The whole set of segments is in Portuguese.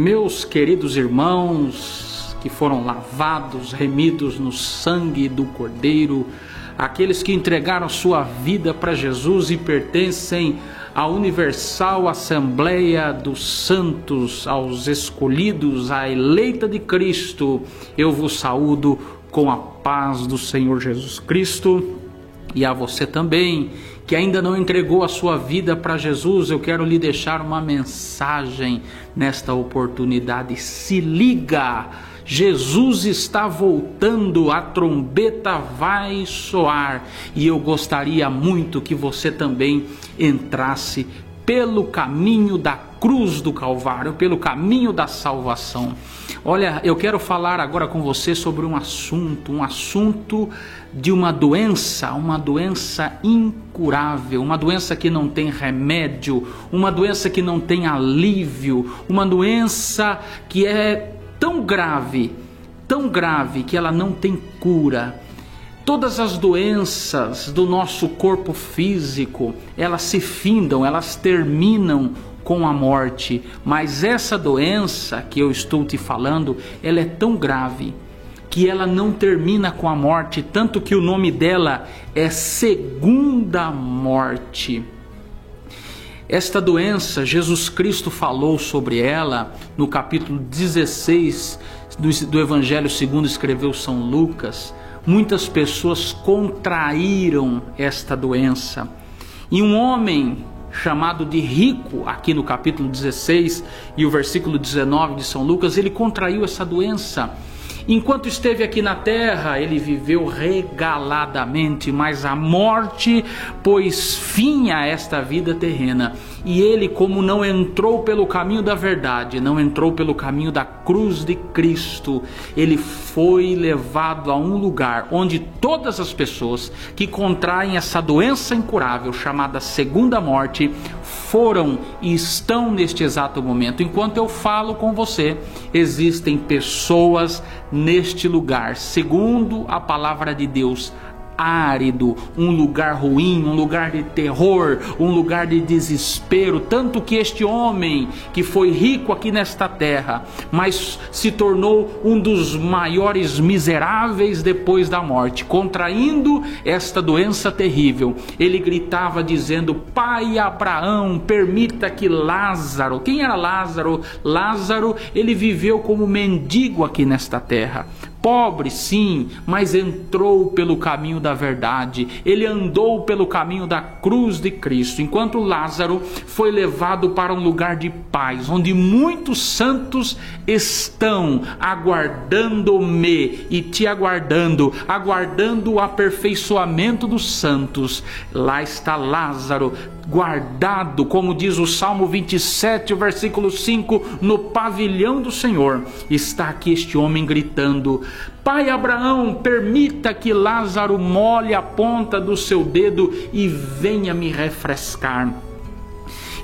Meus queridos irmãos que foram lavados, remidos no sangue do Cordeiro, aqueles que entregaram sua vida para Jesus e pertencem à Universal Assembleia dos Santos, aos escolhidos, à eleita de Cristo, eu vos saúdo com a paz do Senhor Jesus Cristo. E a você também, que ainda não entregou a sua vida para Jesus, eu quero lhe deixar uma mensagem nesta oportunidade. Se liga! Jesus está voltando, a trombeta vai soar, e eu gostaria muito que você também entrasse pelo caminho da cruz do Calvário, pelo caminho da salvação. Olha, eu quero falar agora com você sobre um assunto de uma doença incurável, uma doença que não tem remédio, uma doença que não tem alívio, uma doença que é tão grave que ela não tem cura. Todas as doenças do nosso corpo físico, elas se findam, elas terminam com a morte, mas essa doença que eu estou te falando, ela é tão grave que ela não termina com a morte, tanto que o nome dela é segunda morte. Esta doença, Jesus Cristo falou sobre ela no capítulo 16 do Evangelho segundo escreveu São Lucas. Muitas pessoas contraíram esta doença. E um homem chamado de rico, aqui no capítulo 16 e o versículo 19 de São Lucas, ele contraiu essa doença. Enquanto esteve aqui na terra, ele viveu regaladamente, mas a morte pôs fim a esta vida terrena. E ele, como não entrou pelo caminho da verdade, não entrou pelo caminho da cruz de Cristo, ele foi levado a um lugar onde todas as pessoas que contraem essa doença incurável, chamada segunda morte, foram e estão neste exato momento. Enquanto eu falo com você, existem pessoas neste lugar, segundo a palavra de Deus, árido, um lugar ruim, um lugar de terror, um lugar de desespero, tanto que este homem que foi rico aqui nesta terra, mas se tornou um dos maiores miseráveis depois da morte, contraindo esta doença terrível. Ele gritava dizendo: Pai Abraão, permita que Lázaro... Quem era Lázaro? Lázaro, ele viveu como mendigo aqui nesta terra. Pobre, sim, mas entrou pelo caminho da verdade. Ele andou pelo caminho da cruz de Cristo, enquanto Lázaro foi levado para um lugar de paz, onde muitos santos estão aguardando-me e te aguardando, aguardando o aperfeiçoamento dos santos. Lá está Lázaro, guardado, como diz o Salmo 27, o versículo 5, no pavilhão do Senhor. Está aqui este homem gritando: Pai Abraão, permita que Lázaro molhe a ponta do seu dedo e venha me refrescar.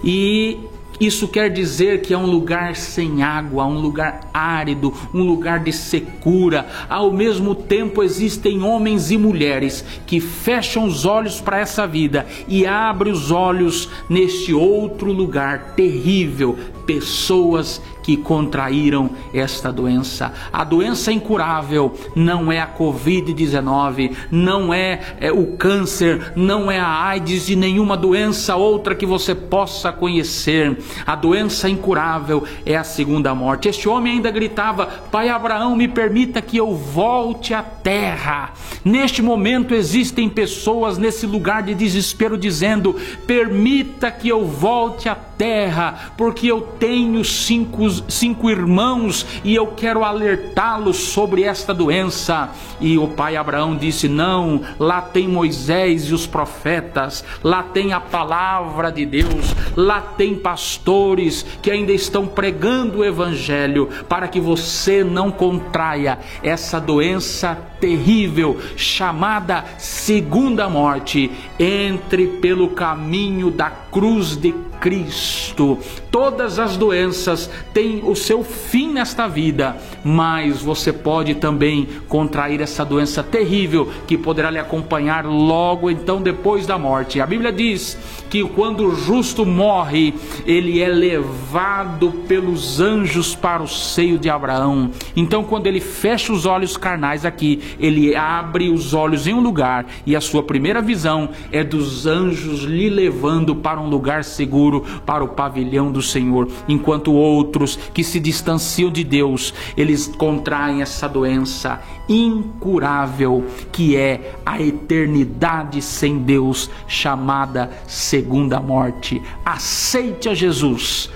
E isso quer dizer que é um lugar sem água, um lugar árido, um lugar de secura. Ao mesmo tempo existem homens e mulheres que fecham os olhos para essa vida e abrem os olhos neste outro lugar terrível. Pessoas que contraíram esta doença. A doença incurável não é a Covid-19, não é o câncer, não é a AIDS e nenhuma doença outra que você possa conhecer. A doença incurável é a segunda morte. Este homem ainda gritava: Pai Abraão, me permita que eu volte à terra. Neste momento existem pessoas nesse lugar de desespero dizendo: permita que eu volte à terra, porque eu tenho cinco irmãos e eu quero alertá-los sobre esta doença. E o pai Abraão disse: não, lá tem Moisés e os profetas, lá tem a palavra de Deus, lá tem pastores que ainda estão pregando o evangelho, para que você não contraia essa doença terrível chamada segunda morte. Entre pelo caminho da cruz de Cristo. Cristo. Todas as doenças têm o seu fim nesta vida, mas você pode também contrair essa doença terrível que poderá lhe acompanhar logo então depois da morte. A Bíblia diz que quando o justo morre, ele é levado pelos anjos para o seio de Abraão. Então, quando ele fecha os olhos carnais aqui, ele abre os olhos em um lugar, e a sua primeira visão é dos anjos lhe levando para um lugar seguro, para o pavilhão do Senhor. Enquanto outros que se distanciam de Deus, eles contraem essa doença incurável, que é a eternidade sem Deus, chamada segunda morte. Aceite a Jesus,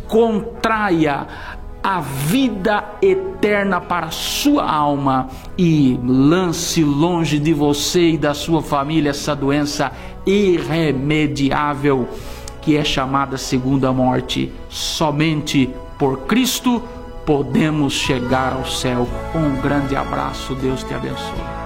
contraia a vida eterna para a sua alma e lance longe de você e da sua família essa doença irremediável que é chamada segunda morte. Somente por Cristo podemos chegar ao céu. Um grande abraço, Deus te abençoe.